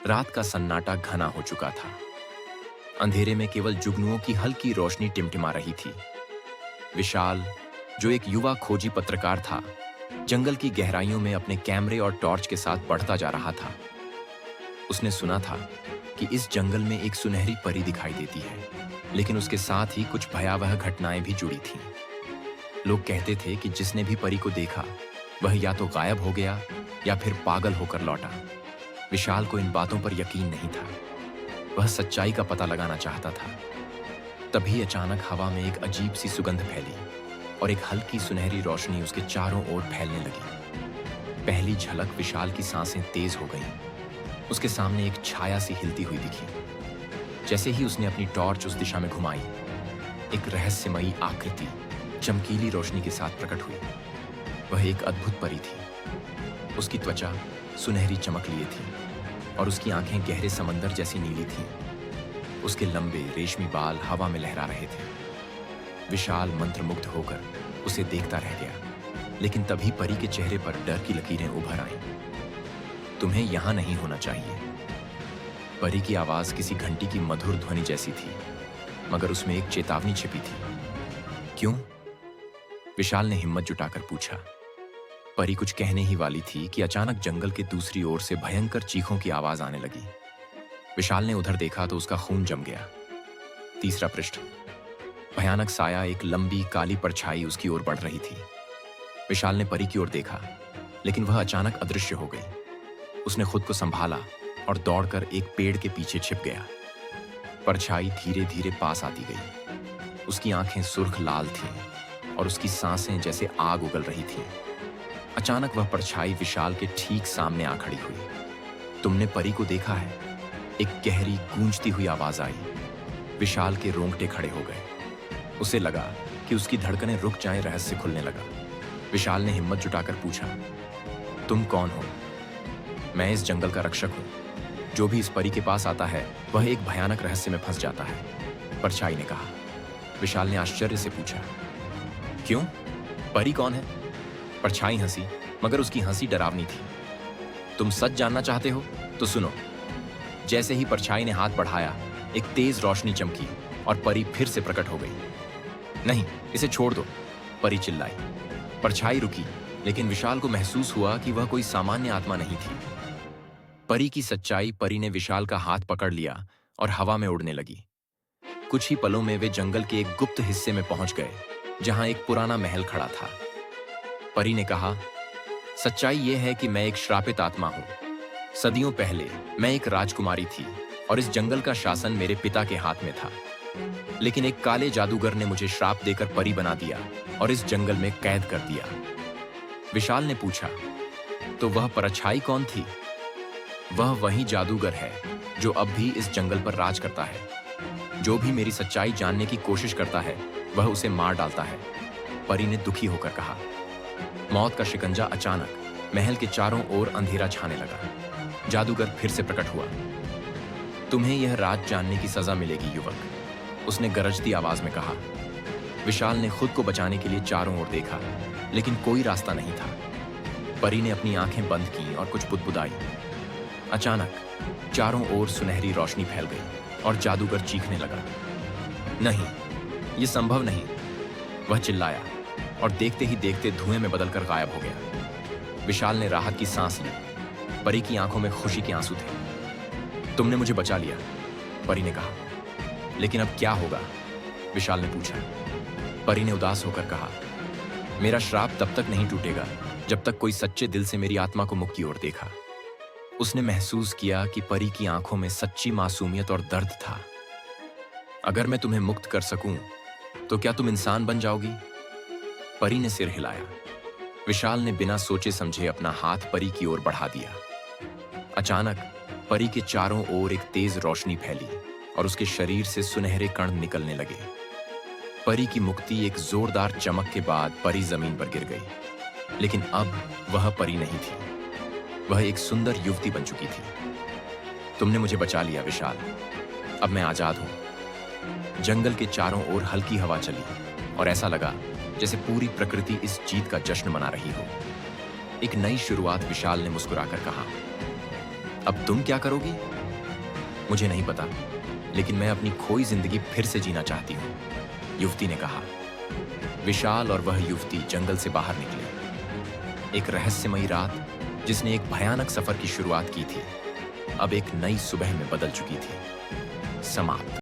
रात का सन्नाटा घना हो चुका था। अंधेरे में केवल जुगनुओं की हल्की रोशनी टिमटिमा रही थी। विशाल, जो एक युवा खोजी पत्रकार था, जंगल की गहराइयों में अपने कैमरे और टॉर्च के साथ बढ़ता जा रहा था। उसने सुना था कि इस जंगल में एक सुनहरी परी दिखाई देती है, लेकिन उसके साथ ही कुछ भयावह घटनाएं भी जुड़ी थीं। लोग कहते थे कि जिसने भी परी को देखा वह या तो गायब हो गया या फिर पागल होकर लौटा। विशाल को इन बातों पर यकीन नहीं था। वह सच्चाई का पता लगाना चाहता था। तभी अचानक हवा में एक अजीब सी सुगंध फैली और एक हल्की सुनहरी रोशनी उसके चारों ओर फैलने लगी। पहली झलक विशाल की सांसें तेज हो गईं। उसके सामने एक छाया सी हिलती हुई दिखी। जैसे ही उसने अपनी टॉर्च उस दिशा में घुमाई, एक रहस्यमयी आकृति चमकीली रोशनी के साथ प्रकट हुई। वह एक अद्भुत परी थी। उसकी त्वचा सुनहरी चमक लिए थी और उसकी आंखें गहरे समंदर जैसी नीली थीं। उसके लंबे रेशमी बाल हवा में लहरा रहे थे। विशाल मंत्रमुग्ध होकर उसे देखता रह गया, लेकिन तभी परी के चेहरे पर डर की लकीरें उभर आईं। तुम्हें यहां नहीं होना चाहिए। परी की आवाज किसी घंटी की मधुर ध्वनि जैसी थी, मगर उसमें एक चेतावनी छिपी थी। क्यों? विशाल ने हिम्मत जुटाकर पूछा। परी कुछ कहने ही वाली थी कि अचानक जंगल के दूसरी ओर से भयंकर चीखों की आवाज आने लगी। विशाल ने उधर देखा तो उसका खून जम गया। तीसरा पृष्ठ। भयानक साया, एक लंबी काली परछाई उसकी ओर बढ़ रही थी। विशाल ने परी की ओर देखा, लेकिन वह अचानक अदृश्य हो गई। उसने खुद को संभाला और दौड़कर एक पेड़ के पीछे छिप गया। परछाई धीरे धीरे पास आती गई। उसकी आंखें सुर्ख लाल थीं और उसकी सांसें जैसे आग उगल रही थीं। अचानक वह परछाई विशाल के ठीक सामने आ खड़ी हुई। तुमने परी को देखा है? एक गहरी गूंजती हुई आवाज आई। विशाल के रोंगटे खड़े हो गए। उसे लगा कि उसकी धड़कनें रुक जाएं। रहस्य खुलने लगा। विशाल ने हिम्मत जुटाकर पूछा, तुम कौन हो? मैं इस जंगल का रक्षक हूं। जो भी इस परी के पास आता है वह एक भयानक रहस्य में फंस जाता है, परछाई ने कहा। विशाल ने आश्चर्य से पूछा, क्यों? परी कौन है? परछाई हंसी, मगर उसकी हंसी डरावनी थी। तुम सच जानना चाहते हो? तो सुनो। जैसे ही परछाई ने हाथ बढ़ाया, एक तेज रोशनी चमकी और परी फिर से प्रकट हो गई। नहीं, इसे छोड़ दो, परी चिल्लाई। परछाई रुकी, लेकिन विशाल को महसूस हुआ कि वह कोई सामान्य आत्मा नहीं थी। परी की सच्चाई। परी ने विशाल का हाथ पकड़ लिया और हवा में उड़ने लगी। कुछ ही पलों में वे जंगल के एक गुप्त हिस्से में पहुंच गए, जहां एक पुराना महल खड़ा था। परी ने कहा, सच्चाई यह है कि मैं एक श्रापित आत्मा हूं। सदियों पहले मैं एक राजकुमारी थी और इस जंगल का शासन मेरे पिता के हाथ में था। लेकिन एक काले जादूगर ने मुझे श्राप देकर परी बना दिया और इस जंगल में कैद कर दिया। विशाल ने पूछा, तो वह परछाई कौन थी? वह वही जादूगर है जो अब भी इस जंगल पर राज करता है। जो भी मेरी सच्चाई जानने की कोशिश करता है वह उसे मार डालता है, परी ने दुखी होकर कहा। मौत का शिकंजा। अचानक महल के चारों ओर अंधेरा छाने लगा। जादूगर फिर से प्रकट हुआ। तुम्हें यह राज जानने की सजा मिलेगी युवक, उसने गरजती आवाज में कहा। विशाल ने खुद को बचाने के लिए चारों ओर देखा, लेकिन कोई रास्ता नहीं था। परी ने अपनी आंखें बंद की और कुछ बुदबुदाई। अचानक चारों ओर सुनहरी रोशनी फैल गई और जादूगर चीखने लगा। नहीं, यह संभव नहीं, वह चिल्लाया और देखते ही देखते धुएं में बदलकर गायब हो गया। विशाल ने राहत की सांस ली। परी की आंखों में खुशी के आंसू थे। तुमने मुझे बचा लिया, परी ने कहा। लेकिन अब क्या होगा? विशाल ने पूछा। परी ने उदास होकर कहा, मेरा श्राप तब तक नहीं टूटेगा जब तक कोई सच्चे दिल से मेरी आत्मा को मुख की ओर देखा। उसने महसूस किया कि परी की आंखों में सच्ची मासूमियत और दर्द था। अगर मैं तुम्हें मुक्त कर सकूं, तो क्या तुम इंसान बन जाओगी? परी ने सिर हिलाया। विशाल ने बिना सोचे समझे अपना हाथ परी की ओर बढ़ा दिया। अचानक परी के चारों ओर एक तेज रोशनी फैली और उसके शरीर से सुनहरे कण निकलने लगे। परी की मुक्ति। एक जोरदार चमक के बाद परी जमीन पर गिर गई, लेकिन अब वह परी नहीं थी। वह एक सुंदर युवती बन चुकी थी। तुमने मुझे बचा लिया विशाल, अब मैं आजाद हूं। जंगल के चारों ओर हल्की हवा चली और ऐसा लगा जैसे पूरी प्रकृति इस जीत का जश्न मना रही हो। एक नई शुरुआत, विशाल ने मुस्कुराकर कहा। अब तुम क्या करोगी? मुझे नहीं पता, लेकिन मैं अपनी खोई जिंदगी फिर से जीना चाहती हूँ, युवती ने कहा। विशाल और वह युवती जंगल से बाहर निकले। एक रहस्यमयी रात, जिसने एक भयानक सफर की शुरुआत की थी, अब एक नई सुबह में बदल चुकी थी। समाप्त।